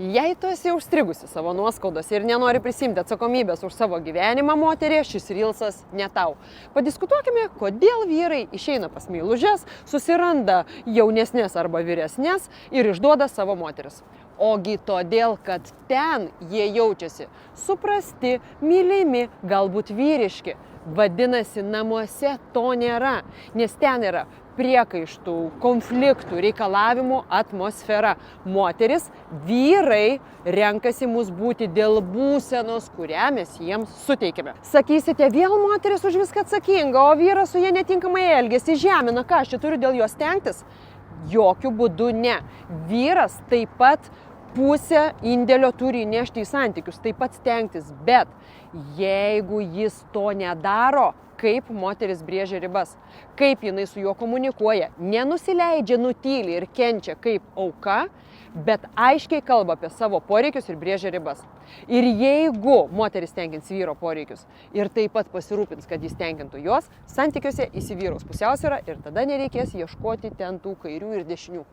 Jei tu esi užstrigusi savo nuoskaudose ir nenori prisimti atsakomybės už savo gyvenimą, moterė, šis rilsas ne tau. Padiskutuokime, kodėl vyrai išeina pas meilužes, susiranda jaunesnės arba vyresnės ir išduoda savo moteris. Ogi todėl, kad ten jie jaučiasi suprasti, mylimi, galbūt vyriški. Vadinasi, namuose to nėra, nes ten yra priekaištų, konfliktų, reikalavimų atmosfera. Moteris, vyrai renkasi mus būti dėl būsenos, kurią mes jiems suteikime. Sakysite, vėl moteris už viską atsakinga, o vyras su jie netinkamai elgiasi, žemina, ką aš čia turiu dėl jos stengtis? Jokių būdų ne. Vyras taip pat pusę indėlio turi įnešti į santykius, taip pat stengtis, bet jeigu jis to nedaro, kaip moteris brėžia ribas, kaip jinai su juo komunikuoja, nenusileidžia, nutyli ir kenčia kaip auka, bet aiškiai kalba apie savo poreikius ir brėžia ribas. Ir jeigu moteris tenkins vyro poreikius ir taip pat pasirūpins, kad jis tenkintų jos, santykiuose įsivyraus pusiausvyra ir tada nereikės ieškoti ten tų kairių ir dešinių.